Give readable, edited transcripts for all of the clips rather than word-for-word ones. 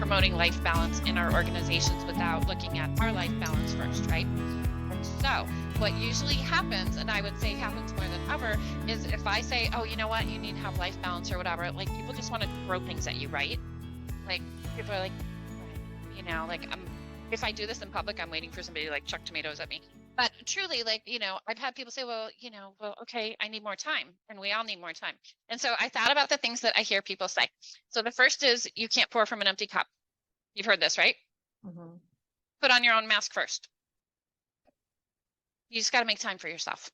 promoting life balance in our organizations without looking at our life balance first, right? And so what usually happens, and I would say happens more than ever, is if I say, oh, you know what, you need to have life balance or whatever, like people just want to throw things at you, right? Like people are like, you know, like if I do this in public, I'm waiting for somebody to like chuck tomatoes at me. But truly, like, you know, I've had people say, well, you know, well, okay, I need more time. And we all need more time. And so I thought about the things that I hear people say. So the first is you can't pour from an empty cup. You've heard this, right? Mm-hmm. Put on your own mask first. You just got to make time for yourself.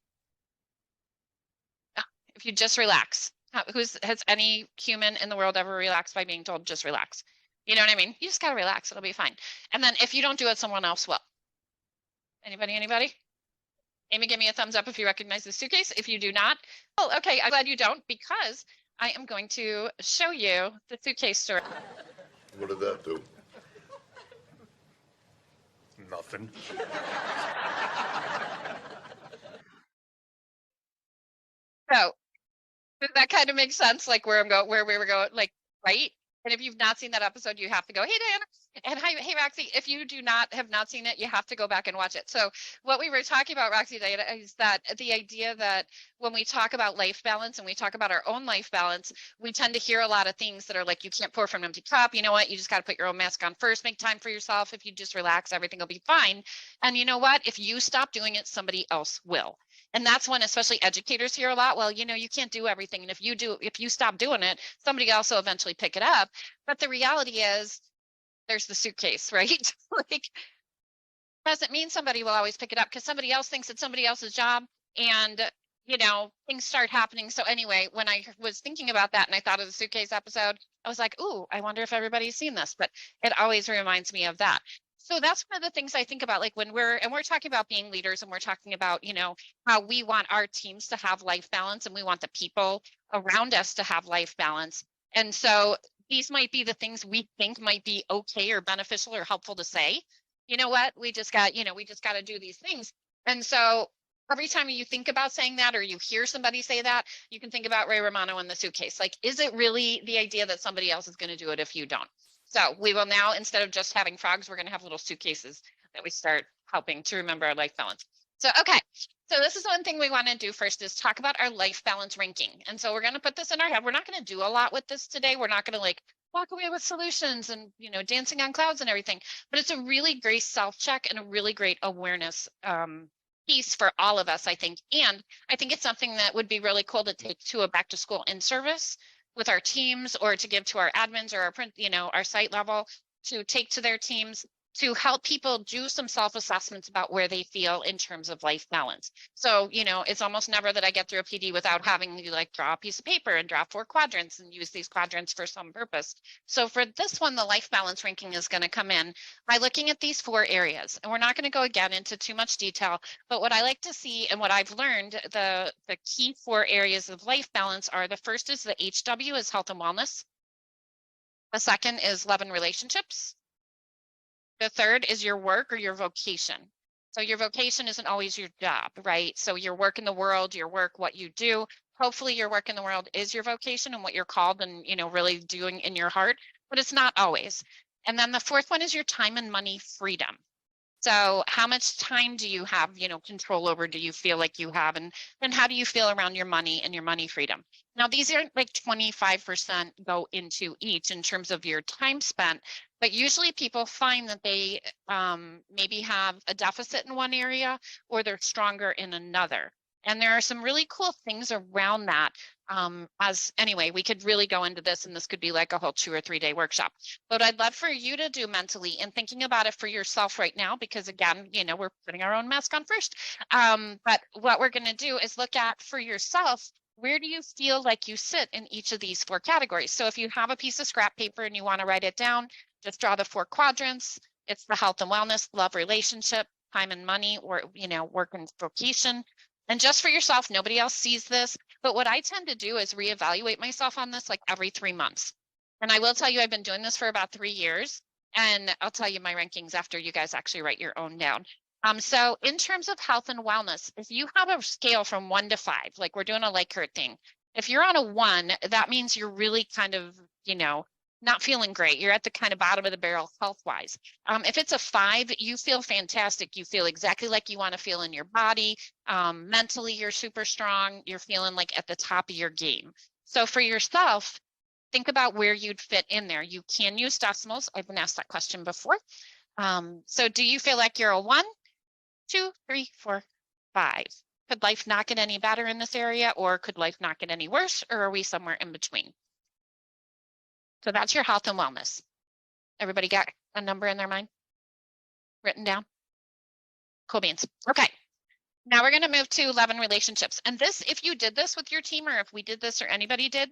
If you just relax, has any human in the world ever relaxed by being told just relax? You know what I mean? You just got to relax. It'll be fine. And then if you don't do it, someone else will. Anybody? Amy, give me a thumbs up if you recognize the suitcase. If you do not, oh, okay, I'm glad you don't, because I am going to show you the suitcase story. What did that do? Nothing. So does that kind of make sense? Like where we were going, like, right? And if you've not seen that episode, you have to go, hey, Diana. And hi, hey, Roxy, if you have not seen it, you have to go back and watch it. So what we were talking about, Roxy, Diana, is that the idea that when we talk about life balance and we talk about our own life balance, we tend to hear a lot of things that are like, you can't pour from an empty cup. You know what? You just got to put your own mask on first, make time for yourself. If you just relax, everything will be fine. And you know what? If you stop doing it, somebody else will. And that's when especially educators hear a lot, well, you know, you can't do everything. And if you stop doing it, somebody else will eventually pick it up. But the reality is there's the suitcase, right? Like, doesn't mean somebody will always pick it up because somebody else thinks it's somebody else's job. And, you know, things start happening. So anyway, when I was thinking about that and I thought of the suitcase episode, I was like, ooh, I wonder if everybody's seen this, but it always reminds me of that. So that's one of the things I think about, like when we're talking about being leaders and we're talking about, you know, how we want our teams to have life balance and we want the people around us to have life balance. And so these might be the things we think might be okay or beneficial or helpful to say. You know what? We just got to do these things. And so every time you think about saying that or you hear somebody say that, you can think about Ray Romano and the suitcase. Like, is it really the idea that somebody else is going to do it if you don't? So we will now, instead of just having frogs, we're going to have little suitcases that we start helping to remember our life balance. So, okay. So this is one thing we want to do first is talk about our life balance ranking. And so we're going to put this in our head. We're not going to do a lot with this today. We're not going to like walk away with solutions and, you know, dancing on clouds and everything, but it's a really great self-check and a really great awareness piece for all of us, I think. And I think it's something that would be really cool to take to a back to school in-service with our teams or to give to our admins or our print, you know, our site level to take to their teams to help people do some self-assessments about where they feel in terms of life balance. So, you know, it's almost never that I get through a PD without having you like draw a piece of paper and draw 4 quadrants and use these quadrants for some purpose. So for this one, the life balance ranking is going to come in by looking at these 4 areas. And we're not going to go again into too much detail, but what I like to see and what I've learned, the key 4 areas of life balance are, the first is the HW is health and wellness. The second is love and relationships. The third is your work or your vocation. So your vocation isn't always your job, right? So your work in the world, your work, what you do, hopefully your work in the world is your vocation and what you're called and, you know, really doing in your heart, but it's not always. And then the 4th one is your time and money freedom. So how much time do you have, you know, control over, do you feel like you have, and then how do you feel around your money and your money freedom? Now, these aren't like 25% go into each in terms of your time spent, but usually people find that they maybe have a deficit in one area or they're stronger in another. And there are some really cool things around that. Anyway, we could really go into this and this could be like a whole 2 or 3 day workshop. But I'd love for you to do mentally and thinking about it for yourself right now, because again, you know, we're putting our own mask on first. But what we're going to do is look at for yourself, where do you feel like you sit in each of these 4 categories? So if you have a piece of scrap paper and you want to write it down, just draw the 4 quadrants. It's the health and wellness, love, relationship, time and money, or, you know, work and vocation. And just for yourself, nobody else sees this. But what I tend to do is reevaluate myself on this like every 3 months. And I will tell you, I've been doing this for about 3 years. And I'll tell you my rankings after you guys actually write your own down. So in terms of health and wellness, if you have a scale from 1 to 5, like we're doing a Likert thing, if you're on a 1, that means you're really kind of, you know, not feeling great. You're at the kind of bottom of the barrel health-wise. If it's a 5, you feel fantastic. You feel exactly like you want to feel in your body. Mentally, you're super strong. You're feeling like at the top of your game. So for yourself, think about where you'd fit in there. You can use decimals. I've been asked that question before. So do you feel like you're a 1, 2, 3, 4, 5? Could life not get any better in this area, or could life not get any worse, or are we somewhere in between? So that's your health and wellness. Everybody got a number in their mind written down? Cool beans. Okay. Now we're going to move to 11 relationships. And this, if you did this with your team, or if we did this or anybody did,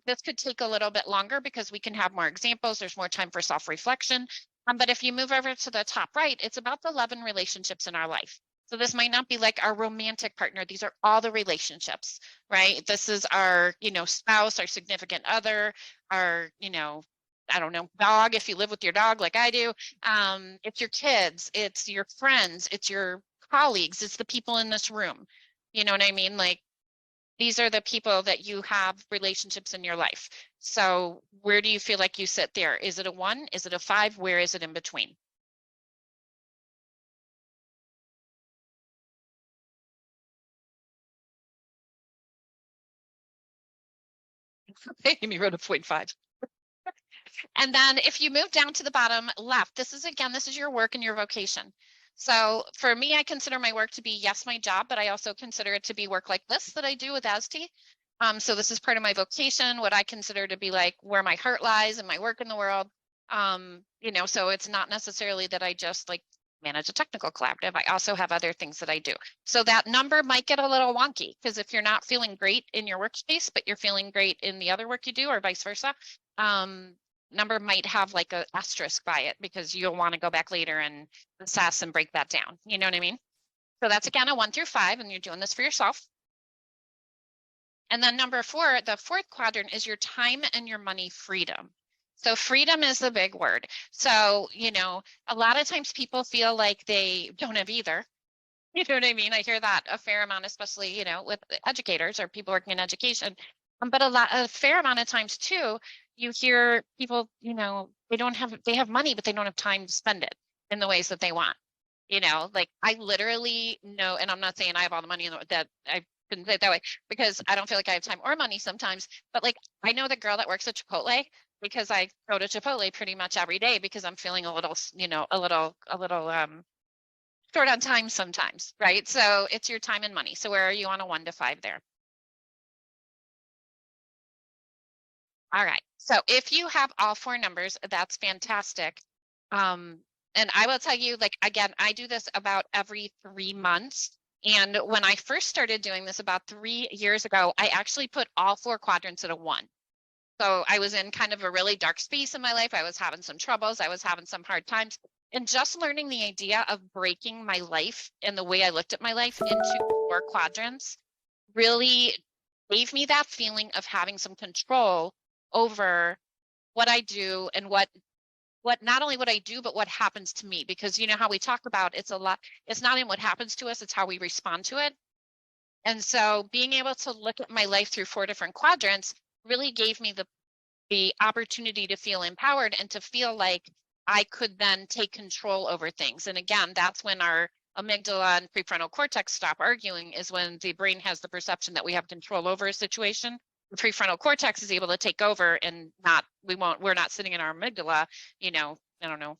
this could take a little bit longer because we can have more examples. There's more time for self-reflection. But if you move over to the top right, it's about the 11 relationships in our life. So this might not be like our romantic partner. These are all the relationships, right? This is our, spouse, our significant other, our, I don't know, dog, if you live with your dog like I do. It's your kids, it's your friends, it's your colleagues, it's the people in this room. You know what I mean? Like, these are the people that you have relationships in your life. So where do you feel like you sit there? Is it a 1? Is it a 5? Where is it in between? Amy wrote a 0.5. And then if you move down to the bottom left, this is your work and your vocation. So for me, I consider my work to be, yes, my job, but I also consider it to be work like this that I do with AzTEA. So this is part of my vocation, what I consider to be like where my heart lies and my work in the world. So it's not necessarily that I just like manage a technical collaborative. I also have other things that I do. So that number might get a little wonky because if you're not feeling great in your workspace, but you're feeling great in the other work you do, or vice versa, number might have like a asterisk by it because you'll want to go back later and assess and break that down. You know what I mean? So that's again a 1 through 5, and you're doing this for yourself. And then number 4, the 4th quadrant is your time and your money freedom. So freedom is the big word. So, a lot of times people feel like they don't have either. You know what I mean? I hear that a fair amount, especially, with educators or people working in education. But a fair amount of times too, you hear people, they have money, but they don't have time to spend it in the ways that they want. Like I literally know, and I'm not saying I have all the money that I couldn't say it that way because I don't feel like I have time or money sometimes, but like I know the girl that works at Chipotle because I go to Chipotle pretty much every day because I'm feeling a little, a little short on time sometimes, right? So it's your time and money. So where are you on a 1 to 5 there? All right. So if you have all 4 numbers, that's fantastic. And I will tell you, like, again, I do this about every 3 months. And when I first started doing this about 3 years ago, I actually put all 4 quadrants at a 1. So I was in kind of a really dark space in my life. I was having some troubles. I was having some hard times. And just learning the idea of breaking my life and the way I looked at my life into 4 quadrants really gave me that feeling of having some control over what I do and what not only what I do, but what happens to me. Because you know how we talk about it's not in what happens to us, it's how we respond to it. And so being able to look at my life through 4 different quadrants really gave me the opportunity to feel empowered and to feel like I could then take control over things. And again, that's when our amygdala and prefrontal cortex stop arguing, is when the brain has the perception that we have control over a situation. The prefrontal cortex is able to take over and we're not sitting in our amygdala, I don't know,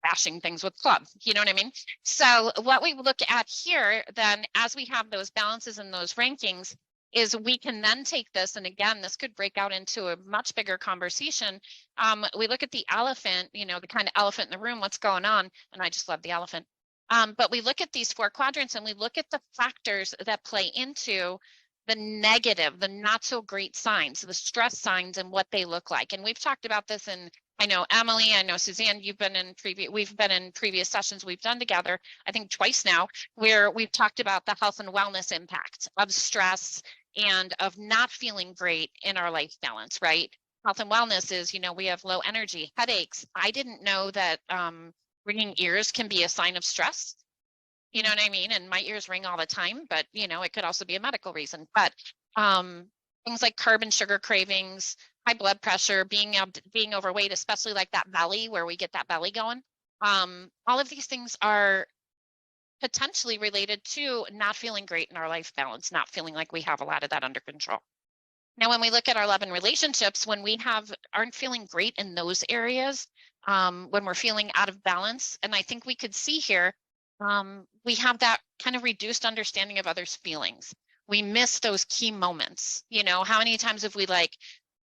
bashing things with club. You know what I mean? So what we look at here then, as we have those balances and those rankings, is we can then take this, and again, this could break out into a much bigger conversation. We look at the elephant, the kind of elephant in the room, what's going on, and I just love the elephant. But we look at these 4 quadrants and we look at the factors that play into the negative, the not so great signs, the stress signs, and what they look like. And we've talked about this in, I know Emily, I know Suzanne, we've been in previous sessions we've done together, I think twice now, where we've talked about the health and wellness impact of stress and of not feeling great in our life balance, right? Health and wellness is, we have low energy, headaches. I didn't know that ringing ears can be a sign of stress. You know what I mean? And my ears ring all the time, but it could also be a medical reason. But things like carb and sugar cravings, high blood pressure, being overweight, especially like that belly where we get that belly going. All of these things are potentially related to not feeling great in our life balance, not feeling like we have a lot of that under control. Now, when we look at our love and relationships, when we aren't feeling great in those areas, when we're feeling out of balance, and I think we could see here, we have that kind of reduced understanding of others' feelings. We miss those key moments. You know, how many times have we like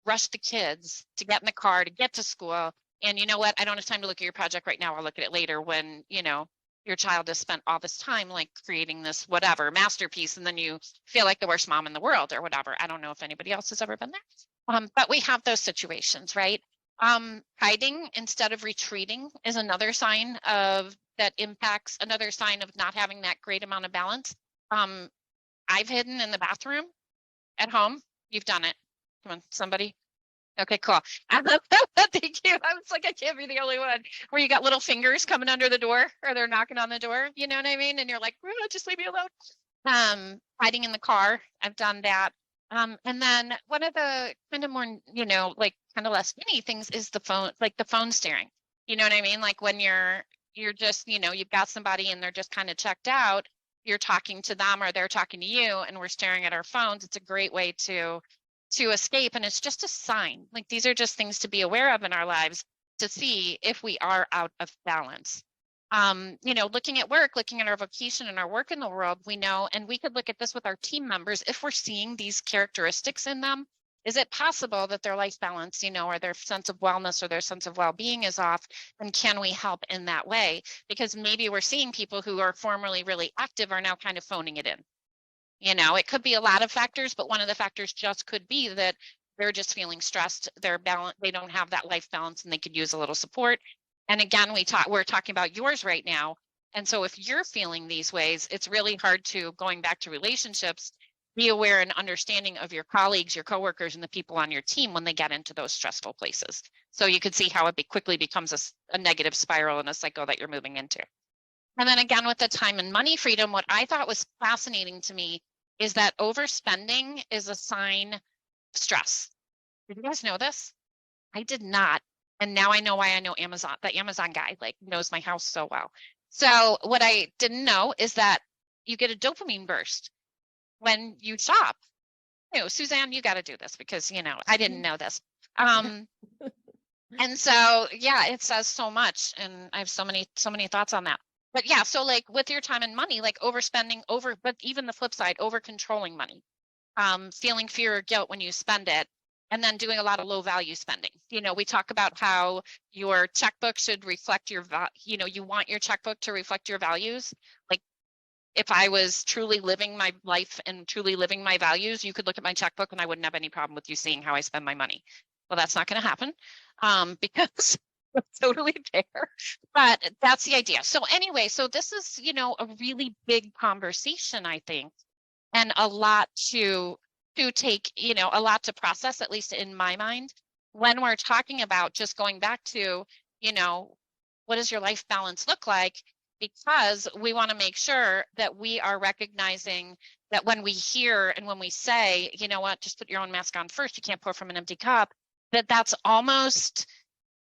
rushed the kids to get in the car to get to school? And you know what? I don't have time to look at your project right now. I'll look at it later when, you know, your child has spent all this time like creating this whatever masterpiece, and then you feel like the worst mom in the world or whatever. I don't know if anybody else has ever been there. But we have those situations, right? Hiding instead of retreating is another sign of that impacts, another sign of not having that great amount of balance. I've hidden in the bathroom at home. You've done it. Come on, somebody. Okay, cool. Thank you. I was like, I can't be the only one where you got little fingers coming under the door or they're knocking on the door. You know what I mean? And you're like, just leave me alone. Hiding in the car. I've done that. And then one of the kind of more, you know, like kind of less many things is the phone, like the phone staring. You know what I mean? Like when you're just, you know, you've got somebody and they're just kind of checked out, you're talking to them or they're talking to you and we're staring at our phones. It's a great way to escape. And it's just a sign. Like these are just things to be aware of in our lives to see if we are out of balance. You know, looking at work, looking at our vocation and our work in the world, we know, and we could look at this with our team members, if we're seeing these characteristics in them, is it possible that their life balance, you know, or their sense of wellness or their sense of well-being is off? And can we help in that way? Because maybe we're seeing people who are formerly really active are now kind of phoning it in. You know, it could be a lot of factors, but one of the factors just could be that they're just feeling stressed, they're balanced, they don't have that life balance and they could use a little support. And again, we're talking about yours right now. And so if you're feeling these ways, it's really hard to, going back to relationships, be aware and understanding of your colleagues, your coworkers, and the people on your team when they get into those stressful places. So you could see how it quickly becomes a negative spiral and a cycle that you're moving into. And then again, with the time and money freedom, what I thought was fascinating to me is that overspending is a sign of stress. Did you guys know this? I did not. And now I know why I know Amazon. The Amazon guy like knows my house so well. So what I didn't know is that you get a dopamine burst when you shop. You know, Suzanne, you got to do this because, you know, I didn't know this. And so, yeah, it says so much. And I have so many thoughts on that. But yeah, so like with your time and money, like overspending but even the flip side, over controlling money, feeling fear or guilt when you spend it, and then doing a lot of low value spending. You know, we talk about how your checkbook should reflect you know, you want your checkbook to reflect your values. Like if I was truly living my life and truly living my values, you could look at my checkbook and I wouldn't have any problem with you seeing how I spend my money. Well, that's not going to happen because it's totally there, but that's the idea. So anyway, so this is, you know, a really big conversation, I think, and a lot to take, you know, a lot to process, at least in my mind, when we're talking about just going back to, you know, what does your life balance look like? Because we want to make sure that we are recognizing that when we hear and when we say, you know what, just put your own mask on first, you can't pour from an empty cup, that's almost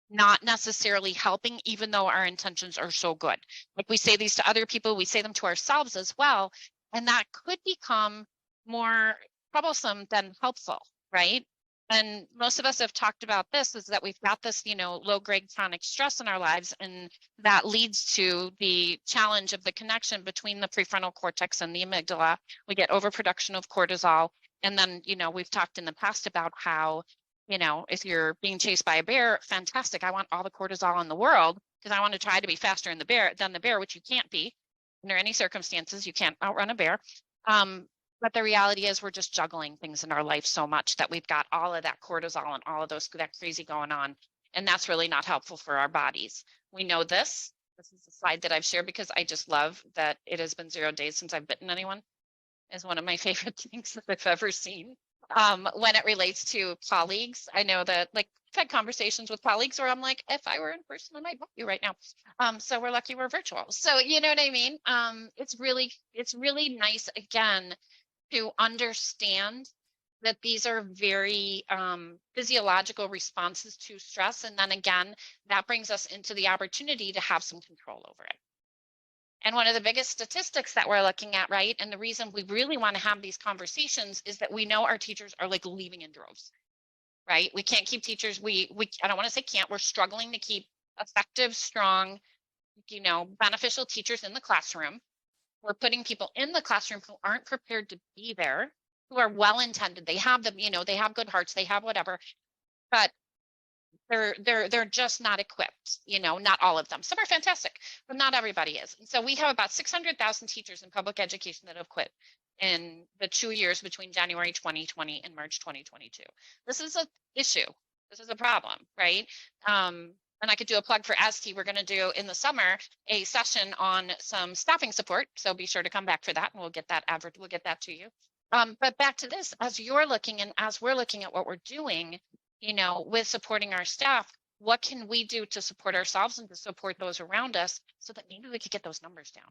not necessarily helping, even though our intentions are so good. Like we say these to other people, we say them to ourselves as well. And that could become more troublesome than helpful, right? And most of us have talked about this, is that we've got this, you know, low-grade chronic stress in our lives, and that leads to the challenge of the connection between the prefrontal cortex and the amygdala. We get overproduction of cortisol. And then, you know, we've talked in the past about how, you know, if you're being chased by a bear, fantastic. I want all the cortisol in the world because I want to try to be faster than the bear, which you can't be under any circumstances. You can't outrun a bear. But the reality is we're just juggling things in our life so much that we've got all of that cortisol and all of that crazy going on. And that's really not helpful for our bodies. We know this. This is a slide that I've shared because I just love that it has been 0 days since I've bitten anyone. Is one of my favorite things that I've ever seen. When it relates to colleagues, I know that like I've had conversations with colleagues where I'm like, if I were in person, I might help you right now. So we're lucky we're virtual. So you know what I mean? It's really nice again to understand that these are very physiological responses to stress. And then again, that brings us into the opportunity to have some control over it. And one of the biggest statistics that we're looking at, right, and the reason we really want to have these conversations is that we know our teachers are like leaving in droves, right? We can't keep teachers, I don't want to say can't, we're struggling to keep effective, strong, beneficial teachers in the classroom. We're putting people in the classroom who aren't prepared to be there, who are well-intended. They have them, they have good hearts, they have whatever, but they're just not equipped, not all of them. Some are fantastic, but not everybody is. And so we have about 600,000 teachers in public education that have quit in the 2 years between January 2020 and March 2022. This is an issue. This is a problem, right? And I could do a plug for AzTEA. We're going to do in the summer a session on some staffing support. So be sure to come back for that, and we'll get that to you. But back to this, as you're looking and as we're looking at what we're doing, with supporting our staff, what can we do to support ourselves and to support those around us so that maybe we could get those numbers down?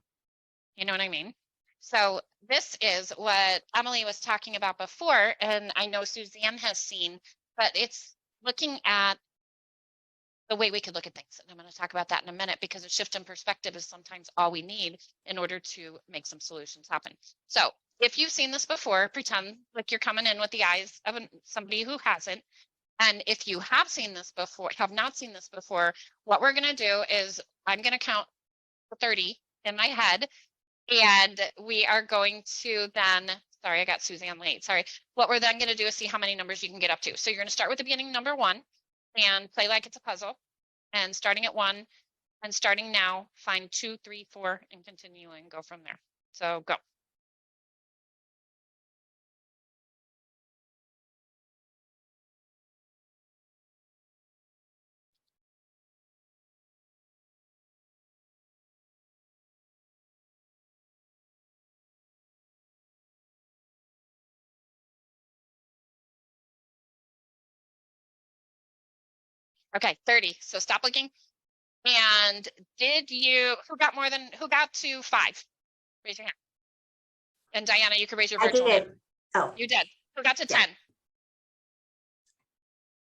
You know what I mean? So this is what Emily was talking about before, and I know Suzanne has seen, but it's looking at the way we could look at things. And I'm going to talk about that in a minute, because a shift in perspective is sometimes all we need in order to make some solutions happen. So if you've seen this before, pretend like you're coming in with the eyes of somebody who hasn't. And if you have seen this before, have not seen this before, what we're going to do is I'm going to count 30 in my head. And we are going to then, sorry, I got Suzanne late. Sorry. What we're then going to do is see how many numbers you can get up to. So you're going to start with the beginning number 1 and play like it's a puzzle. And starting at 1 and starting now, find 2, 3, 4, and continue and go from there. So go. Okay, 30. So stop looking. And who got to 5? Raise your hand. And Diana, you can raise your virtual hand. Oh, You did. Who got to 10?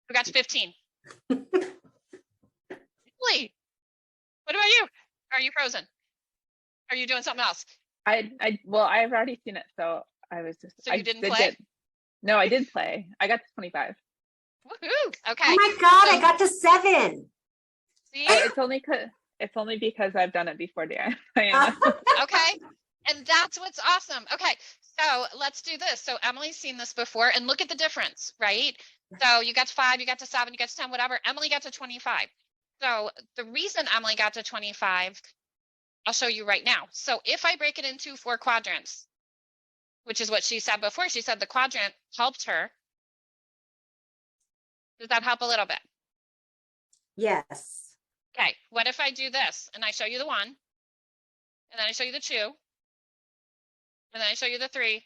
Who got to 15? Really? What about you? Are you frozen? Are you doing something else? Well, I've already seen it, so I was just. So you didn't play? No, I did play. I got to 25. Woohoo! Okay. oh my God, I got to 7. See? It's only because I've done it before, Diana. Okay. And that's what's awesome. Okay. So let's do this. So Emily's seen this before, and look at the difference, right? So you got to 5, you got to 7, you got to 10, whatever. Emily got to 25. So the reason Emily got to 25, I'll show you right now. So if I break it into 4 quadrants, which is what she said before, she said the quadrant helped her. Does that help a little bit? Yes. Okay. What if I do this and I show you the 1, and then I show you the 2, and then I show you the 3?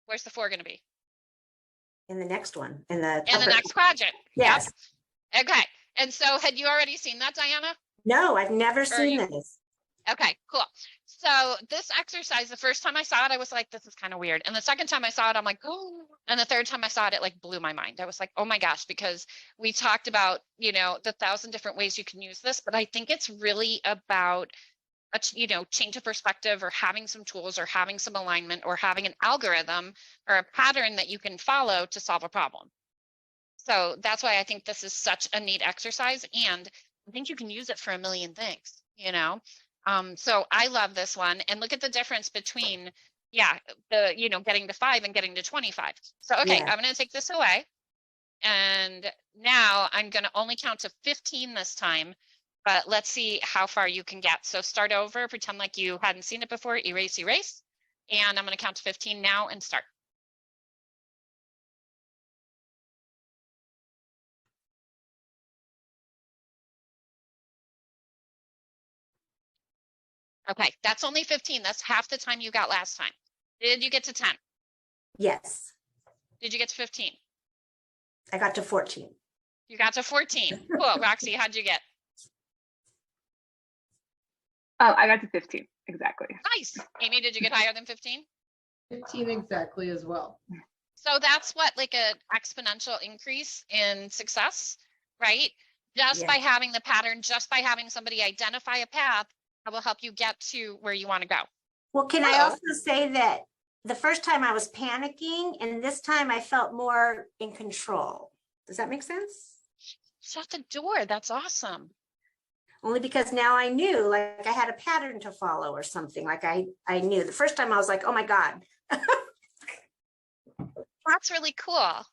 Where's the 4 going to be? In the next one. In the next quadrant. Yes. Yep. Okay. And so had you already seen that, Diana? No, I've never seen this. Okay, cool. So this exercise, the first time I saw it, I was like, this is kind of weird. And the second time I saw it, I'm like, oh, and the third time I saw it, it like blew my mind. I was like, oh my gosh, because we talked about, the 1,000 different ways you can use this, but I think it's really about change of perspective, or having some tools, or having some alignment, or having an algorithm or a pattern that you can follow to solve a problem. So that's why I think this is such a neat exercise. And I think you can use it for a million things, So I love this one. And look at the difference between, getting to 5 and getting to 25. So, okay, Yeah. I'm going to take this away. And now I'm going to only count to 15 this time, but let's see how far you can get. So start over, pretend like you hadn't seen it before, erase. And I'm going to count to 15 now and start. Okay, that's only 15. That's half the time you got last time. Did you get to 10? Yes. Did you get to 15? I got to 14. You got to 14. Cool. Roxy, how'd you get? Oh, I got to 15. Exactly. Nice. Amy, did you get higher than 15? 15 exactly as well. So that's what, like an exponential increase in success, right? Just Yeah. by having the pattern, just by having somebody identify a path that will help you get to where you want to go. Well, can I So- also say that the first time I was panicking and this time I felt more in control. Does that make sense? Shut the door. That's awesome. Only because now I knew, like I had a pattern to follow or something. Like I knew. The first time I was like, oh my God. That's really cool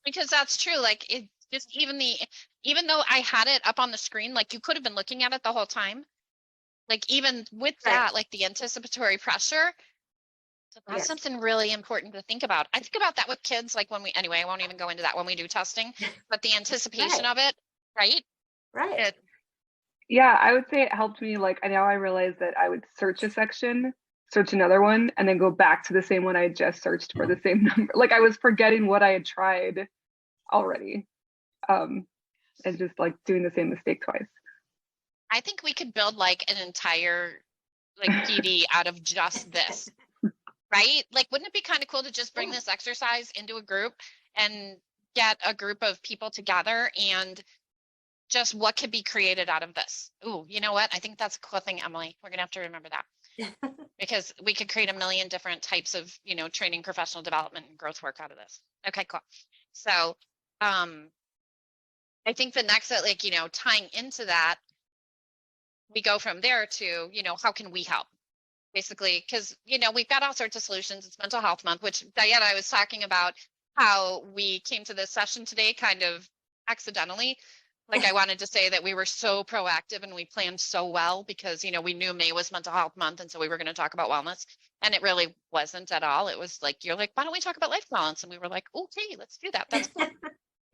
because that's true. Like it just even though I had it up on the screen, like you could have been looking at it the whole time. Like even with Right. that, like the anticipatory pressure, so that's Yes. something really important to think about. I think about that with kids, like anyway, I won't even go into that when we do testing, but the anticipation Right. of it, right? Right. It, Yeah, I would say it helped me. Like, now I realize that I would search a section, search another one, and then go back to the same one I had just searched for the same number. Like, I was forgetting what I had tried already, and just like doing the same mistake twice. I think we could build like an entire like PD out of just this, right? Like, wouldn't it be kind of cool to just bring this exercise into a group and get a group of people together and just what could be created out of this? Ooh, you know what? I think that's a cool thing, Emily. We're gonna have to remember that because we could create a million different types of, training, professional development, and growth work out of this. Okay, cool. So, I think the next, like, tying into that, we go from there to, how can we help? Basically, because, we've got all sorts of solutions. It's Mental Health Month, which Diana, I was talking about how we came to this session today kind of accidentally. Like I wanted to say that we were so proactive and we planned so well because, we knew May was Mental Health Month. And so we were going to talk about wellness. And it really wasn't at all. It was like, you're like, why don't we talk about life balance? And we were like, okay, let's do that. That's cool.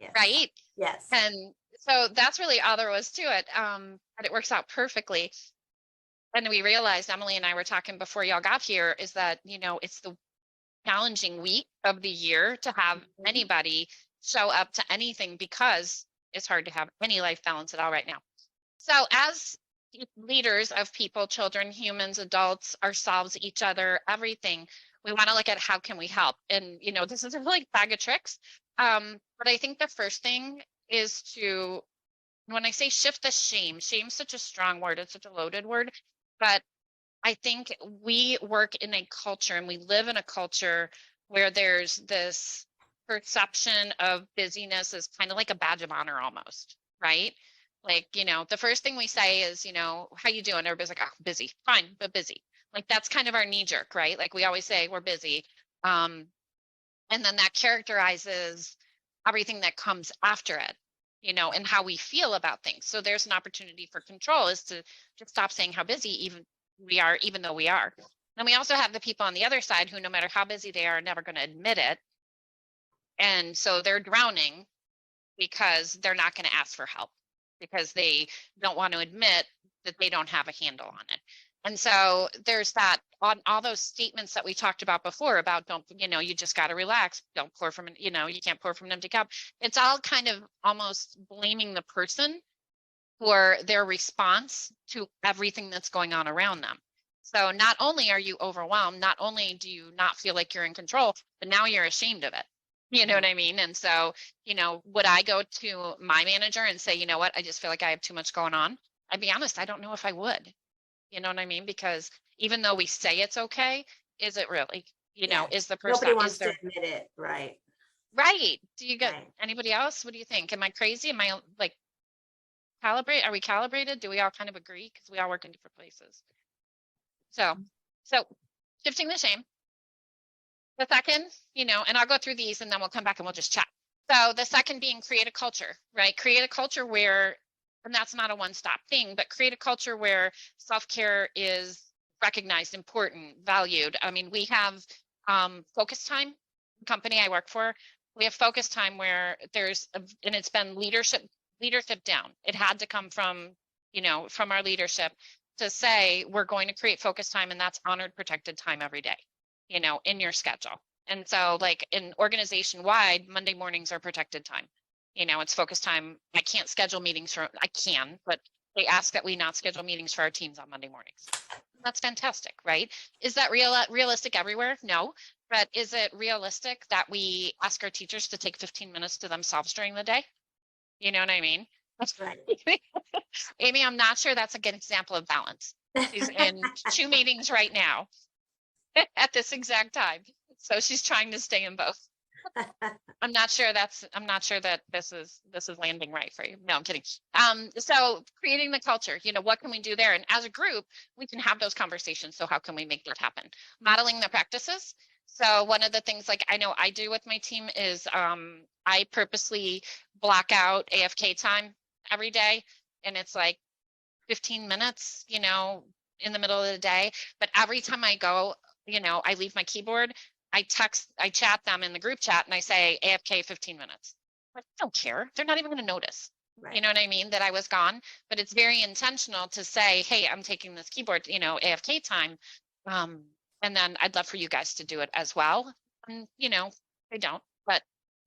Yes. Right. Yes. And so that's really all there was to it. But it works out perfectly. And we realized, Emily and I were talking before y'all got here, is that, it's the challenging week of the year to have anybody show up to anything because it's hard to have any life balance at all right now. So as leaders of people, children, humans, adults, ourselves, each other, everything, we want to look at how can we help? And, this is a really bag of tricks. But I think the first thing is to, when I say shift the shame's such a strong word. It's such a loaded word, but I think we work in a culture and we live in a culture where there's this perception of busyness as kind of like a badge of honor almost, right? Like, the first thing we say is, how you doing? Everybody's like, oh, busy, fine, but busy. Like that's kind of our knee jerk, right? Like we always say we're busy. And then that characterizes everything that comes after it, and how we feel about things. So there's an opportunity for control is to just stop saying how busy even though we are. And we also have the people on the other side who, no matter how busy they are never going to admit it. And so they're drowning because they're not going to ask for help because they don't want to admit that they don't have a handle on it. And so there's that on all those statements that we talked about before about you just got to relax. Don't pour from, you can't pour from an empty cup. It's all kind of almost blaming the person for their response to everything that's going on around them. So not only are you overwhelmed, not only do you not feel like you're in control, but now you're ashamed of it. You know what I mean? And so, would I go to my manager and say, you know what, I just feel like I have too much going on? I'd be honest, I don't know if I would. You know what I mean? Because even though we say it's okay, is it really? Is the person Nobody wants to admit it, right? Right? Do you get Right. anybody else? What do you think? Am I crazy? Am I like calibrate? Are we calibrated? Do we all kind of agree? Because we all work in different places. So shifting the shame. The second, and I'll go through these and then we'll come back and we'll just chat. So the second being create a culture, right? Create a culture where, and that's not a one-stop thing, but create a culture where self-care is recognized, important, valued. I mean, we have focus time, the company I work for, we have focus time where and it's been leadership down. It had to come from, from our leadership to say, we're going to create focus time and that's honored, protected time every day, in your schedule. And so like in organization wide, Monday mornings are protected time. It's focus time. I can't schedule meetings I can, but they ask that we not schedule meetings for our teams on Monday mornings. That's fantastic, right? Is that realistic everywhere? No. But is it realistic that we ask our teachers to take 15 minutes to themselves during the day? You know what I mean? Right. Amy, I'm not sure that's a good example of balance. She's in 2 meetings right now at this exact time. So she's trying to stay in both. I'm not sure that this is landing right for you. No, I'm kidding. So creating the culture, what can we do there? And as a group, we can have those conversations. So how can we make that happen? Modeling the practices. So one of the things like I know I do with my team is I purposely block out AFK time every day. And it's like 15 minutes, in the middle of the day. But every time I go, I leave my keyboard, I chat them in the group chat and I say AFK 15 minutes. I don't care. They're not even going to notice. Right. You know what I mean? That I was gone, but it's very intentional to say, hey, I'm taking this keyboard, AFK time. And then I'd love for you guys to do it as well. And, they don't, but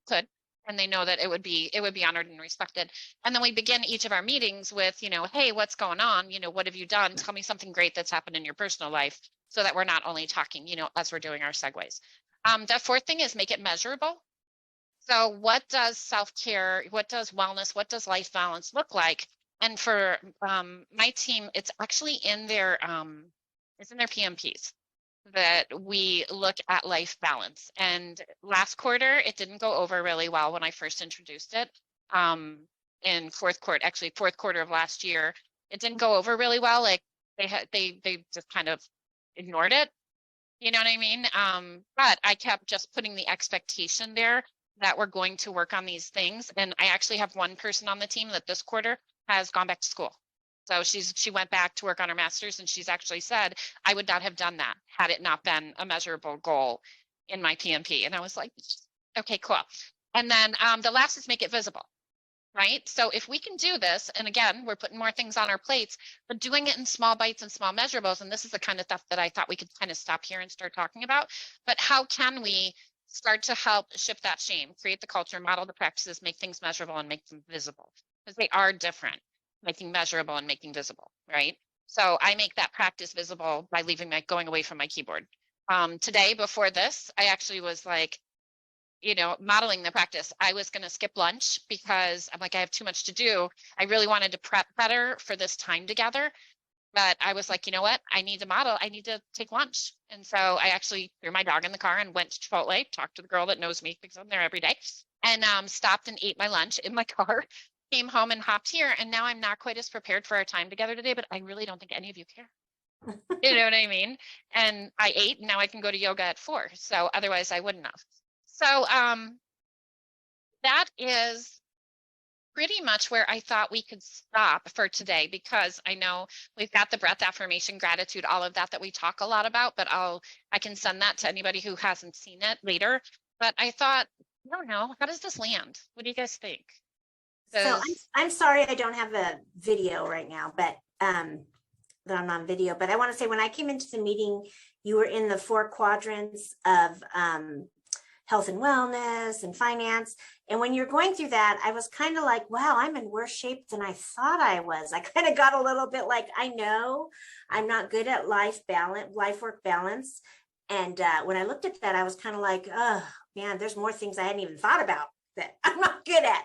could. And they know that it would be honored and respected. And then we begin each of our meetings with, hey, what's going on? What have you done? Tell me something great that's happened in your personal life so that we're not only talking, as we're doing our segues. The fourth thing is make it measurable. So what does self-care, what does wellness, what does life balance look like? And for my team, it's actually in their PMPs that we look at life balance. And last quarter, it didn't go over really well when I first introduced it. In fourth quarter of last year, it didn't go over really well. Like they just kind of ignored it. You know what I mean? But I kept just putting the expectation there that we're going to work on these things. And I actually have one person on the team that this quarter has gone back to school. So she went back to work on her master's, and she's actually said, I would not have done that had it not been a measurable goal in my PMP. And I was like, okay, cool. And then the last is make it visible, right? So if we can do this, and again, we're putting more things on our plates, but doing it in small bites and small measurables, and this is the kind of stuff that I thought we could kind of stop here and start talking about, but how can we start to help shift that shame, create the culture, model the practices, make things measurable and make them visible, because they are different. Making measurable and making visible, right? So I make that practice visible by going away from my keyboard. Today, before this, I actually was like, modeling the practice. I was going to skip lunch because I'm like, I have too much to do. I really wanted to prep better for this time together. But I was like, you know what? I need to model. I need to take lunch. And so I actually threw my dog in the car and went to Chipotle, talked to the girl that knows me because I'm there every day, and stopped and ate my lunch in my car. Came home and hopped here, and now I'm not quite as prepared for our time together today, but I really don't think any of you care. You know what I mean? And I ate, and now I can go to yoga at 4. So otherwise I wouldn't have. So that is pretty much where I thought we could stop for today, because I know we've got the breath, affirmation, gratitude, all of that we talk a lot about, but I can send that to anybody who hasn't seen it later. But I thought, I don't know, how does this land? What do you guys think? So I'm sorry I don't have a video right now, but that I'm on video. But I want to say, when I came into the meeting, you were in the 4 quadrants of health and wellness and finance. And when you're going through that, I was kind of like, wow, I'm in worse shape than I thought I was. I kind of got a little bit like, I know I'm not good at life work balance. And when I looked at that, I was kind of like, oh man, there's more things I hadn't even thought about that I'm not good at.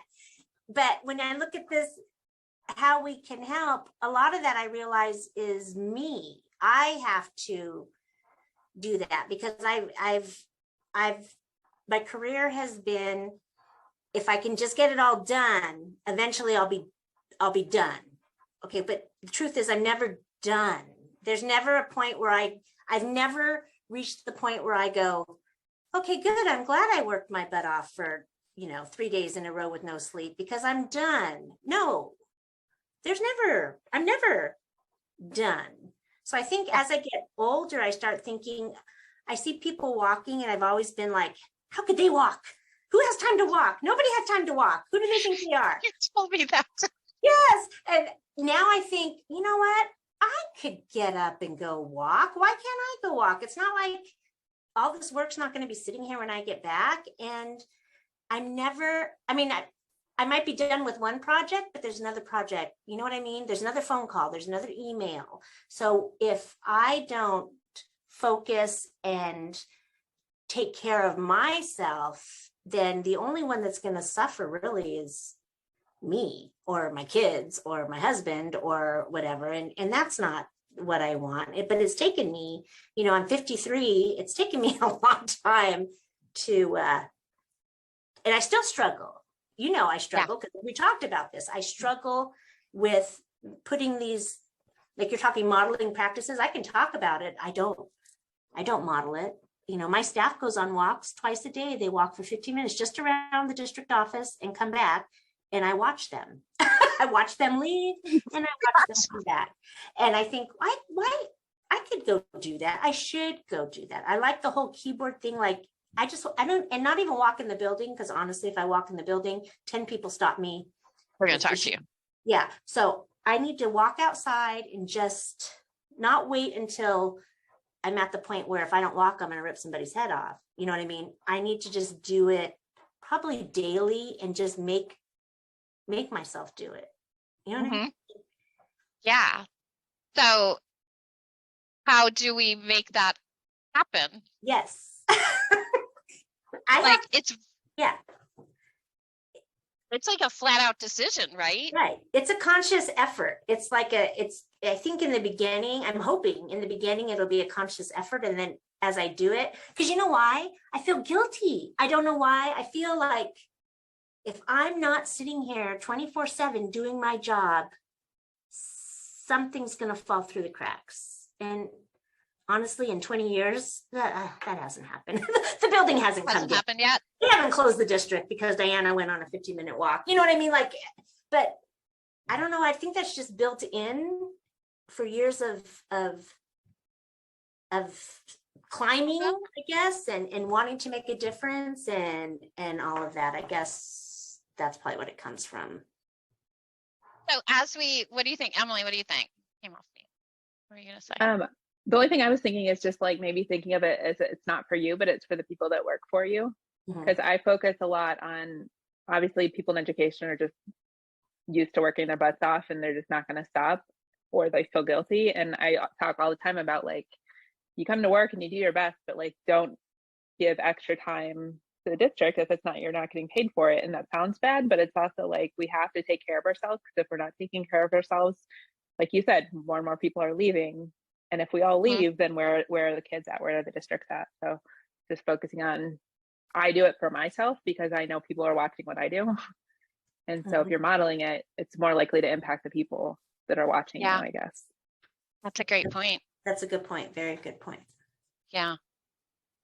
But when I look at this, how we can help, a lot of that I realize is me. I have to do that because my career has been, if I can just get it all done, eventually I'll be done. Okay, but the truth is I'm never done. There's never a point where I've never reached the point where I go, okay, good, I'm glad I worked my butt off for 3 days in a row with no sleep because I'm done. No, I'm never done. So I think as I get older, I start thinking, I see people walking and I've always been like, how could they walk? Who has time to walk? Nobody has time to walk. Who do they think they are? You told me that. Yes. And now I think, you know what? I could get up and go walk. Why can't I go walk? It's not like all this work's not going to be sitting here when I get back. And I might be done with one project, but there's another project. You know what I mean? There's another phone call, there's another email. So if I don't focus and take care of myself, then the only one that's going to suffer really is me or my kids or my husband or whatever. And that's not what I want. But it's taken me, you know, I'm 53. It's taken me a long time to, and I still struggle. You know, I struggle because we talked about this. I struggle with putting these, like you're talking modeling practices. I can talk about it. I don't model it. You know, my staff goes on walks twice a day. They walk for 15 minutes just around the district office and come back. And I watch them. I watch them leave and I watch them come back. And I think, why I could go do that. I should go do that. I like the whole keyboard thing. Like, I don't, and not even walk in the building, because honestly, if I walk in the building, 10 people stop me. We're going to talk to you. Yeah. So I need to walk outside and just not wait until I'm at the point where if I don't walk, I'm going to rip somebody's head off. You know what I mean? I need to just do it probably daily and just make myself do it. You know what I mean? Yeah. So how do we make that happen? Yes. It's like a flat out decision, right? Right. It's a conscious effort. It's like I think in the beginning, I'm hoping in the beginning, it'll be a conscious effort. And then as I do it, because you know why? I feel guilty. I don't know why. I feel like if I'm not sitting here 24/7 doing my job, something's going to fall through the cracks. And honestly, in 20 years, that hasn't happened. The building hasn't happened yet. They haven't closed the district because Diana went on a 15-minute walk. You know what I mean? Like, but I don't know. I think that's just built in for years of climbing, I guess, and wanting to make a difference and all of that. I guess that's probably what it comes from. So what do you think, Emily? What do you think? Came off me. What were you going to say? The only thing I was thinking is just like maybe thinking of it as it's not for you, but it's for the people that work for you. Because I focus a lot on, obviously people in education are just used to working their butts off and they're just not going to stop, or they feel guilty. And I talk all the time about like, you come to work and you do your best, but like, don't give extra time to the district if it's not, you're not getting paid for it. And that sounds bad, but it's also like, we have to take care of ourselves, because if we're not taking care of ourselves, like you said, more and more people are leaving. And if we all leave, then where are the kids at? Where are the districts at? So just focusing on, I do it for myself because I know people are watching what I do. And so if you're modeling it, it's more likely to impact the people that are watching you, I guess. That's a great point. That's a good point. Very good point. Yeah.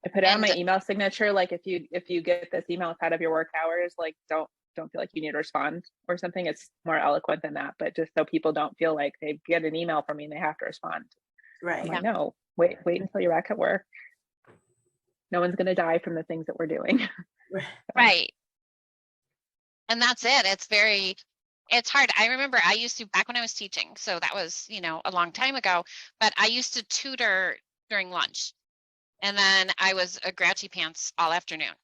I put it on my email signature. Like if you get this email outside of your work hours, like don't feel like you need to respond or something. It's more eloquent than that, but just so people don't feel like they get an email from me and they have to respond. Right. I'm like, no, wait until you're back at work. No one's going to die from the things that we're doing. Right. And that's it. It's hard. I remember I used to, back when I was teaching, so that was, a long time ago, but I used to tutor during lunch. And then I was a grouchy pants all afternoon.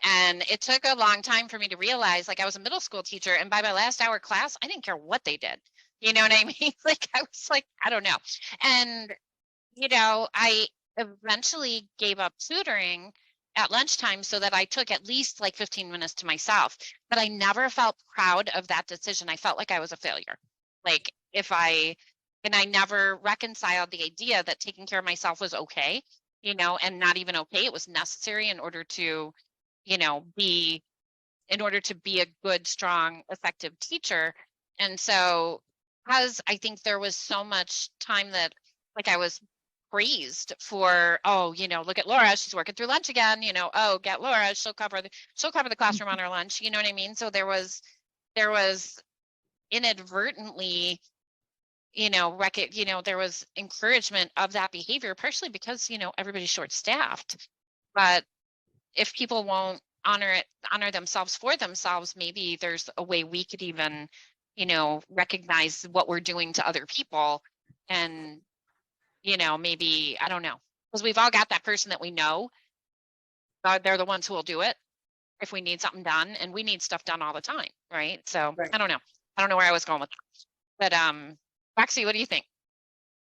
And it took a long time for me to realize, like, I was a middle school teacher, and by my last hour class, I didn't care what they did. You know what I mean? Like, I was like, I don't know. And, I eventually gave up tutoring at lunchtime so that I took at least like 15 minutes to myself. But I never felt proud of that decision. I felt like I was a failure. Like and I never reconciled the idea that taking care of myself was okay, and not even okay. It was necessary in order to, be a good, strong, effective teacher. And so, because I think there was so much time that like I was praised for, look at Laura, she's working through lunch again, oh, get Laura, she'll cover the classroom on her lunch. You know what I mean? So there was inadvertently, there was encouragement of that behavior, partially because, everybody's short staffed. But if people won't honor themselves for themselves, maybe there's a way we could even, recognize what we're doing to other people. And, maybe, I don't know, because we've all got that person that we know, they're the ones who will do it. if we need something done, and we need stuff done all the time, right? So Right. I don't know. I don't know where I was going with that. But Roxy, what do you think?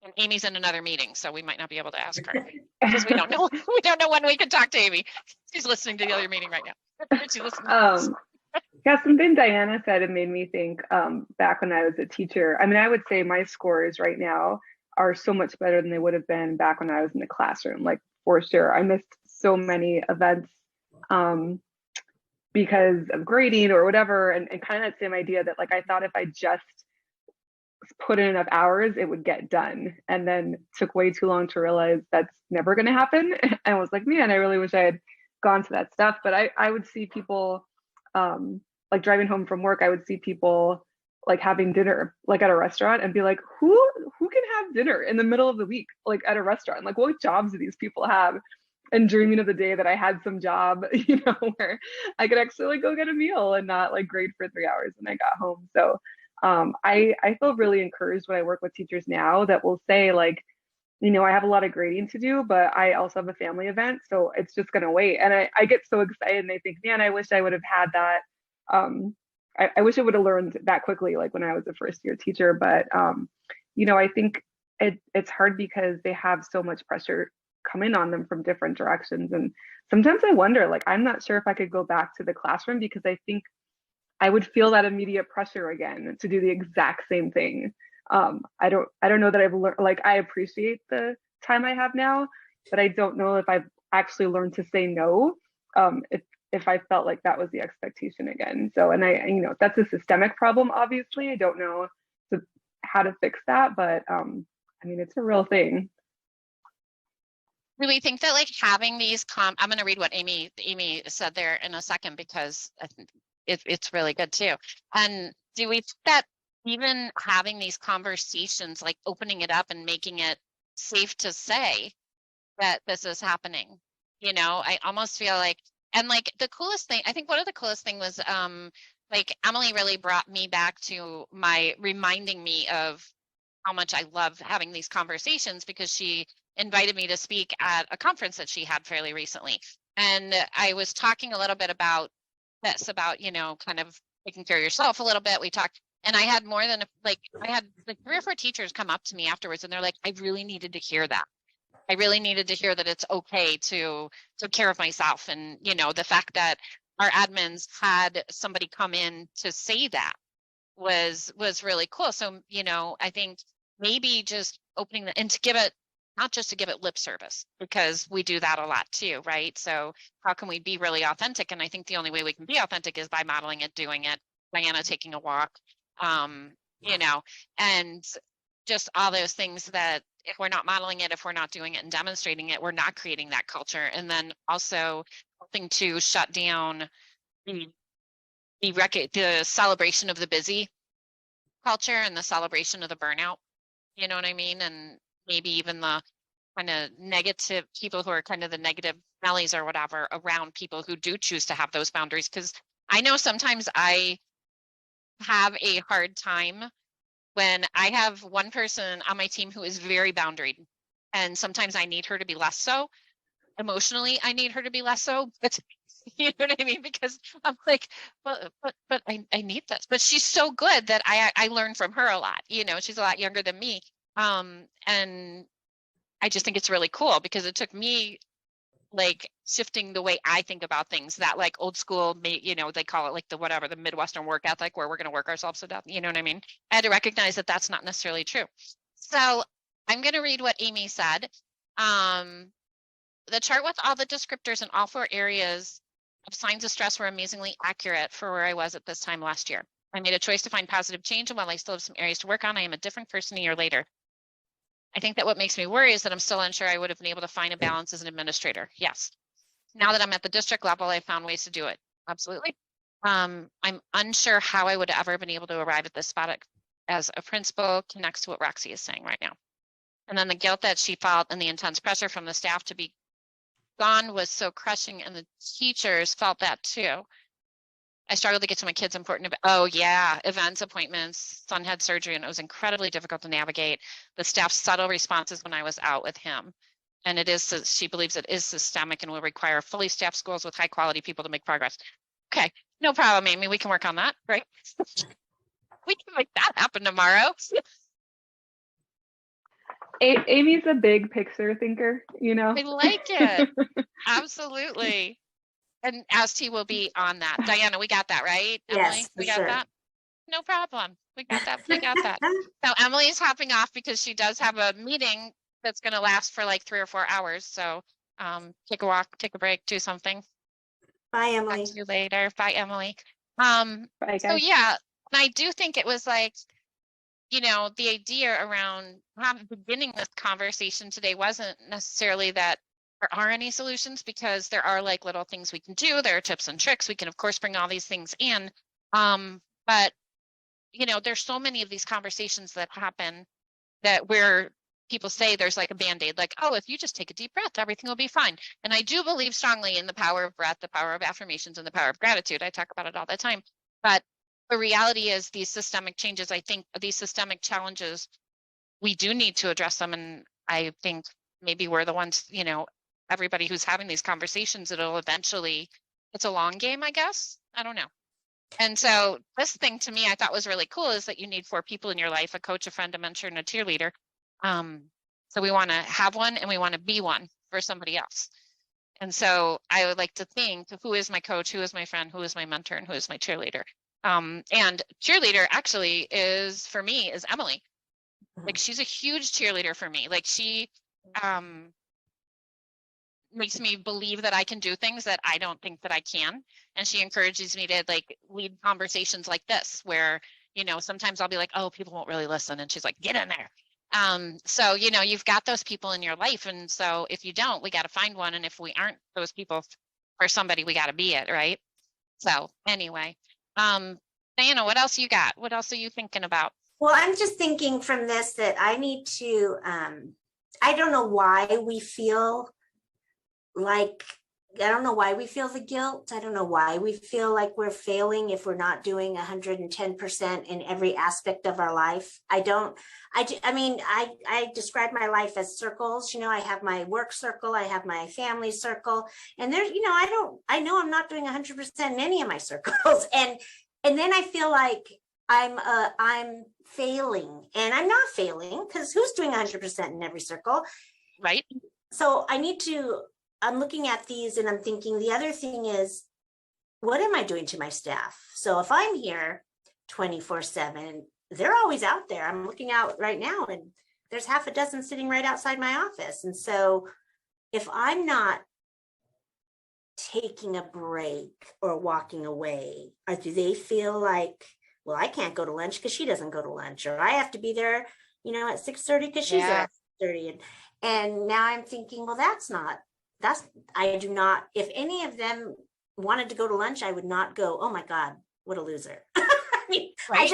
And Amy's in another meeting, so we might not be able to ask her because we don't know. We don't know when we can talk to Amy. She's listening to the other meeting right now. She's listening. Yeah, something Diana said, it made me think back when I was a teacher. I mean, I would say my scores right now are so much better than they would have been back when I was in the classroom, like for sure. I missed so many events because of grading or whatever, and kind of that same idea that like I thought if I just put in enough hours, it would get done, and then took way too long to realize that's never going to happen. And I was like, man, I really wish I had gone to that stuff. But I would see people like driving home from work, I would see people like having dinner like at a restaurant and be like, who can have dinner in the middle of the week, like at a restaurant? Like, what jobs do these people have? And dreaming of the day that I had some job, you know, where I could actually like go get a meal and not like grade for 3 hours when I got home. So I feel really encouraged when I work with teachers now that will say like, you know, I have a lot of grading to do, but I also have a family event, so it's just gonna wait. And I get so excited and I think, man, I wish I would have had that. I wish I would have learned that quickly, like when I was a first year teacher. But you know, I think it's hard because they have so much pressure coming on them from different directions. And sometimes I wonder, like, I'm not sure if I could go back to the classroom because I think I would feel that immediate pressure again to do the exact same thing. I don't know that I've learned, like, I appreciate the time I have now, but I don't know if I've actually learned to say no, if I felt like that was the expectation again. So, and you know, that's a systemic problem, obviously. I don't know how to fix that, but I mean, it's a real thing. Really think that like having these I'm going to read what Amy said there in a second because I think it's really good too. And do we think that even having these conversations, like opening it up and making it safe to say that this is happening, you know, I almost feel like, and like the coolest thing, I think one of the coolest thing was like Emily really brought me back to reminding me of how much I love having these conversations because she invited me to speak at a conference that she had fairly recently. And I was talking a little bit about this, about, you know, kind of taking care of yourself a little bit. We talked, and I had more than I had like 3 or 4 teachers come up to me afterwards and they're like, I really needed to hear that. I really needed to hear that it's okay to take care of myself. And, you know, the fact that our admins had somebody come in to say that was really cool. So, you know, I think maybe just opening and to give it, not just to give it lip service, because we do that a lot too, right? So how can we be really authentic? And I think the only way we can be authentic is by modeling it, doing it, Diana taking a walk, you know, and just all those things that if we're not modeling it, if we're not doing it and demonstrating it, we're not creating that culture. And then also helping to shut down the celebration of the busy culture and the celebration of the burnout, you know what I mean? And maybe even the kind of negative people who are kind of the negative Nellies or whatever around people who do choose to have those boundaries. Because I know sometimes I have a hard time when I have one person on my team who is very boundaried, and sometimes I need her to be less so. Emotionally, I need her to be less so, but you know what I mean? Because I'm like, but I need this. But she's so good that I learn from her a lot. You know, she's a lot younger than me. And I just think it's really cool because it took me like shifting the way I think about things, that like old school, you know, they call it like the Midwestern work ethic where we're going to work ourselves to death. You know what I mean? I had to recognize that that's not necessarily true. So I'm going to read what Amy said. The chart with all the descriptors in all 4 areas of signs of stress were amazingly accurate for where I was at this time last year. I made a choice to find positive change, and while I still have some areas to work on, I am a different person a year later. I think that what makes me worry is that I'm still unsure I would have been able to find a balance as an administrator. Yes. Now that I'm at the district level, I found ways to do it. Absolutely. I'm unsure how I would have ever been able to arrive at this spot as a principal connects to what Roxy is saying right now. And then the guilt that she felt and the intense pressure from the staff to be gone was so crushing, and the teachers felt that too. I struggled to get to my kids' important, oh yeah, events, appointments, son had surgery, and it was incredibly difficult to navigate the staff's subtle responses when I was out with him. And it is, she believes it is systemic and will require fully staffed schools with high quality people to make progress. Okay, no problem, Amy. We can work on that, right? We can make that happen tomorrow. Amy's a big picture thinker, you know? I like it. Absolutely. And AzTEA will be on that. Diana, we got that, right? Emily, Yes, we for got sure. that? No problem. We got that. We got that. So Emily's hopping off because she does have a meeting that's going to last for like 3 or 4 hours. So take a walk, take a break, do something. Bye, Talk Emily. to you later. Bye, Emily. Bye, So guys. yeah, and I do think it was like, you know, the idea around beginning this conversation today wasn't necessarily that there are any solutions, because there are like little things we can do. There are tips and tricks. We can of course bring all these things in. But you know, there's so many of these conversations that happen that where people say there's like a band-aid, like, oh, if you just take a deep breath, everything will be fine. And I do believe strongly in the power of breath, the power of affirmations, and the power of gratitude. I talk about it all the time. But the reality is these systemic changes, I think these systemic challenges, we do need to address them. And I think maybe we're the ones, you know, everybody who's having these conversations, it'll eventually, it's a long game, I guess. I don't know. And so this thing to me, I thought was really cool is that you need 4 people in your life, a coach, a friend, a mentor, and a cheerleader. So we want to have one and we want to be one for somebody else. And so I would like to think, who is my coach, who is my friend, who is my mentor, and who is my cheerleader? And cheerleader actually is, for me, is Emily. Like she's a huge cheerleader for me. Like she makes me believe that I can do things that I don't think that I can. And she encourages me to like lead conversations like this, where, you know, sometimes I'll be like, oh, people won't really listen. And she's like, get in there. So, you know, you've got those people in your life. And so if you don't, we got to find one. And if we aren't those people for somebody, we got to be it. Right. So anyway, Diana, what else you got? What else are you thinking about? Well, I'm just thinking from this that I need to, I don't know why we feel like, I don't know why we feel the guilt. I don't know why we feel like we're failing if we're not doing 110% in every aspect of our life. I mean, I describe my life as circles. You know, I have my work circle, I have my family circle, and there's, you know, I know I'm not doing 100% in any of my circles. And then I feel like I'm failing, and I'm not failing, because who's doing 100% in every circle? Right. So I'm looking at these and I'm thinking the other thing is, what am I doing to my staff? So if I'm here 24/7, they're always out there. I'm looking out right now and there's half a dozen sitting right outside my office. And so if I'm not taking a break or walking away, or do they feel like, well, I can't go to lunch because she doesn't go to lunch, or I have to be there, you know, at 6:30 because she's there at 6:30. And now I'm thinking, well, I do not, if any of them wanted to go to lunch, I would not go, oh my God, what a loser. I mean, right.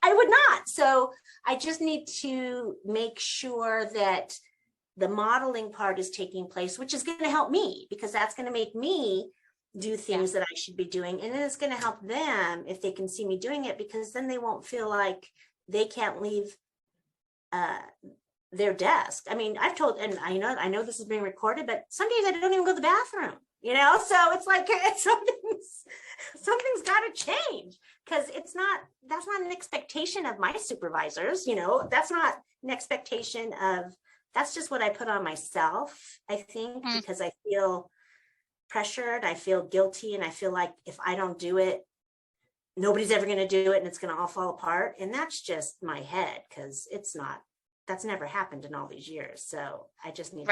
I would not. So I just need to make sure that the modeling part is taking place, which is going to help me, because that's going to make me do things that I should be doing. And then it's going to help them if they can see me doing it, because then they won't feel like they can't leave their desk. I mean, I've told, and I know this is being recorded, but some days I don't even go to the bathroom, you know? So it's like something's got to change, because that's not an expectation of my supervisors, you know, that's not an expectation of, that's just what I put on myself, I think, because I feel pressured, I feel guilty, and I feel like if I don't do it, nobody's ever going to do it and it's going to all fall apart. And that's just my head, because that's never happened in all these years. So I just need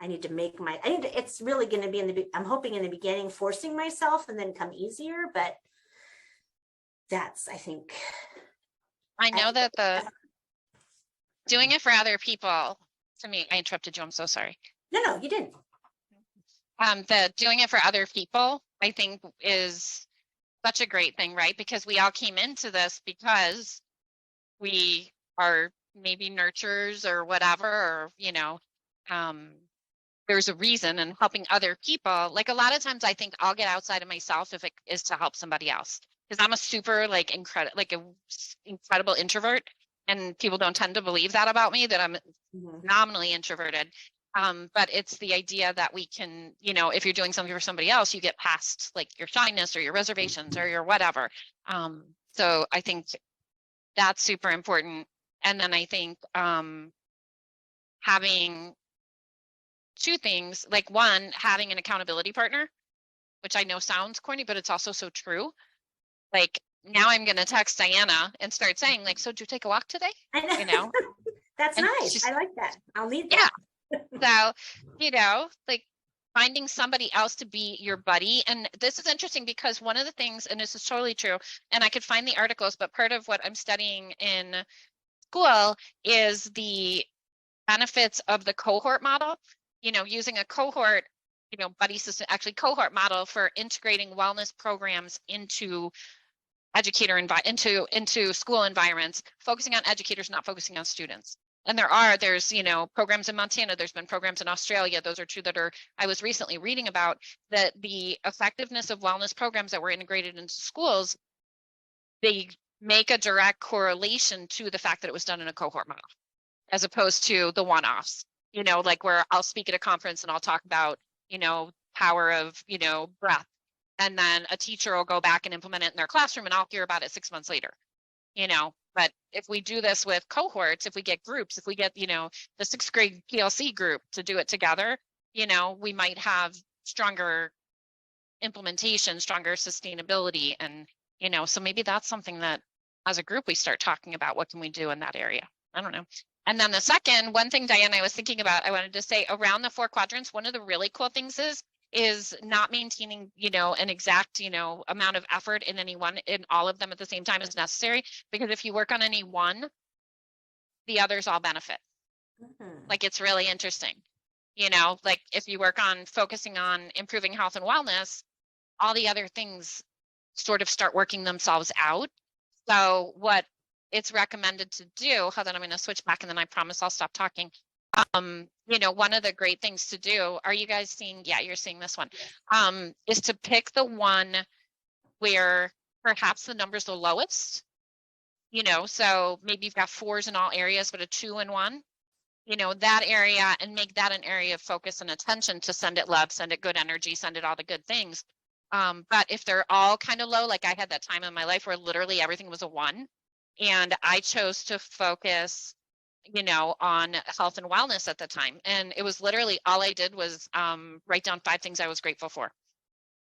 it's really going to be I'm hoping in the beginning, forcing myself and then come easier. But that's, I think. I know that doing it for other people, to me, I interrupted you. I'm so sorry. No, you didn't. The doing it for other people, I think, is such a great thing, right? Because we all came into this because we are maybe nurturers or whatever, or, you know, there's a reason, and helping other people. Like a lot of times I think I'll get outside of myself if it is to help somebody else, because I'm a super incredible introvert, and people don't tend to believe that about me, that I'm phenomenally introverted. But it's the idea that we can, you know, if you're doing something for somebody else, you get past like your shyness or your reservations or your whatever. So I think that's super important. And then I think having two things, like one, having an accountability partner, which I know sounds corny, but it's also so true. Like now I'm going to text Diana and start saying like, so did you take a walk today? You know, That's and nice. I like that. I'll need that. So, you know, like finding somebody else to be your buddy. And this is interesting because one of the things, and this is totally true, and I could find the articles, but part of what I'm studying in school is the benefits of the cohort model, you know, using a cohort, you know, buddy system, actually cohort model for integrating wellness programs into into school environments, focusing on educators, not focusing on students. And there's, you know, programs in Montana, there's been programs in Australia. Those are two that I was recently reading about, that the effectiveness of wellness programs that were integrated into schools, they make a direct correlation to the fact that it was done in a cohort model, as opposed to the one-offs, you know, like where I'll speak at a conference and I'll talk about, you know, power of, you know, breath. And then a teacher will go back and implement it in their classroom and I'll hear about it 6 months later, you know. But if we do this with cohorts, if we get groups, if we get, you know, the 6th grade PLC group to do it together, you know, we might have stronger implementation, stronger sustainability. And, you know, so maybe that's something that as a group we start talking about, what can we do in that area? I don't know. And then the second, one thing, Diana, I was thinking about, I wanted to say around the 4 quadrants, one of the really cool things is not maintaining, you know, an exact, you know, amount of effort in all of them at the same time is necessary, because if you work on any one, the others all benefit. Like it's really interesting, you know, like if you work on focusing on improving health and wellness, all the other things sort of start working themselves out. So what it's recommended to do, hold on, I'm going to switch back and then I promise I'll stop talking. You know, one of the great things to do, are you guys seeing, yeah, you're seeing this one, is to pick the one where perhaps the number's the lowest, you know, so maybe you've got 4s in all areas, but a 2 in one, you know, that area, and make that an area of focus and attention to send it love, send it good energy, send it all the good things. But if they're all kind of low, like I had that time in my life where literally everything was a 1, and I chose to focus, you know, on health and wellness at the time. And it was literally all I did was write down 5 things I was grateful for.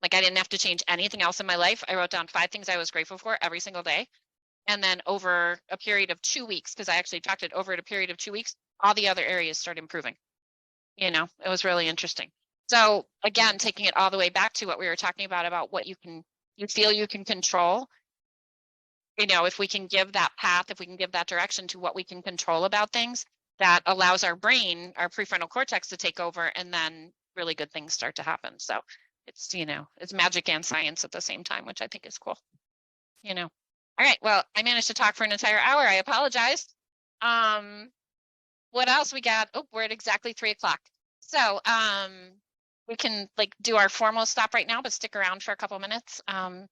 Like I didn't have to change anything else in my life. I wrote down 5 things I was grateful for every single day. And then over a period of 2 weeks, because I actually tracked it over at a period of 2 weeks, all the other areas started improving. You know, it was really interesting. So again, taking it all the way back to what we were talking about what you feel you can control. You know, if we can give that path, if we can give that direction to what we can control about things, that allows our brain, our prefrontal cortex to take over, and then really good things start to happen. So it's, you know, it's magic and science at the same time, which I think is cool. You know, all right, well, I managed to talk for an entire hour. I apologize. What else we got? Oh, we're at exactly 3 o'clock. So we can like do our formal stop right now, but stick around for a couple minutes. What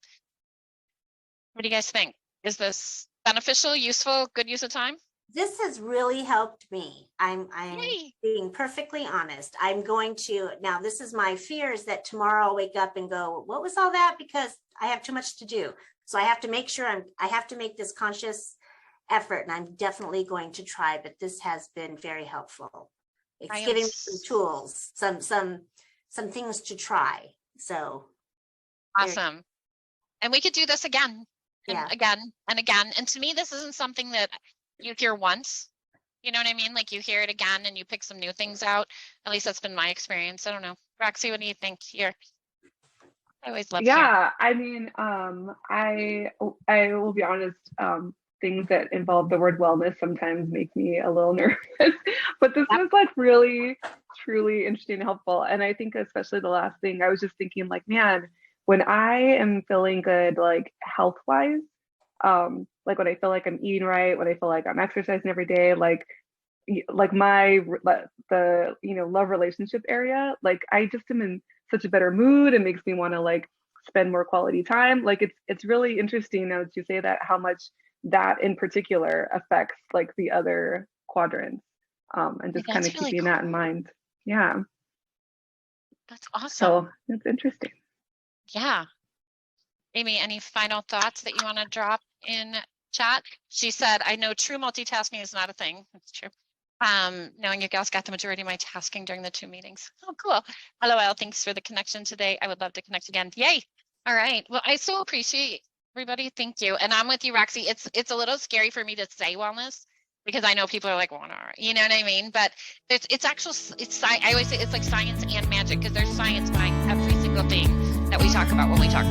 do you guys think? Is this beneficial, useful, good use of time? This has really helped me. I'm Yay. being perfectly honest. I'm going to, now this is my fear, is that tomorrow I'll wake up and go, what was all that? Because I have too much to do. So I have to make sure I have to make this conscious effort, and I'm definitely going to try, but this has been very helpful. It's giving me some tools, some things to try. So awesome. And we could do this again. And again and again. And to me, this isn't something that you hear once. You know what I mean? Like you hear it again and you pick some new things out. At least that's been my experience. I don't know. Roxy, what do you think here? I always love I mean, I will be honest, things that involve the word wellness sometimes make me a little nervous, but this was like really, truly interesting and helpful. And I think especially the last thing, I was just thinking like, man, when I am feeling good, like health wise, like when I feel like I'm eating right, when I feel like I'm exercising every day, like the, you know, love relationship area, like I just am in such a better mood. It makes me want to like spend more quality time. Like it's really interesting now that you say that, how much that in particular affects like the other quadrants, and just kind of keeping that in mind. Yeah. That's awesome. So it's interesting. Yeah. Amy, any final thoughts that you want to drop in chat? She said, I know true multitasking is not a thing. That's true. Knowing you guys got the majority of my tasking during the 2 meetings. Oh, cool. LOL, thanks for the connection today. I would love to connect again. Yay. All right. Well, I so appreciate everybody. Thank you. And I'm with you, Roxy. It's a little scary for me to say wellness because I know people are like, well, all right. You know what I mean? But it's actual, I always say it's like science and magic because there's science behind every single thing that we talk about when we talk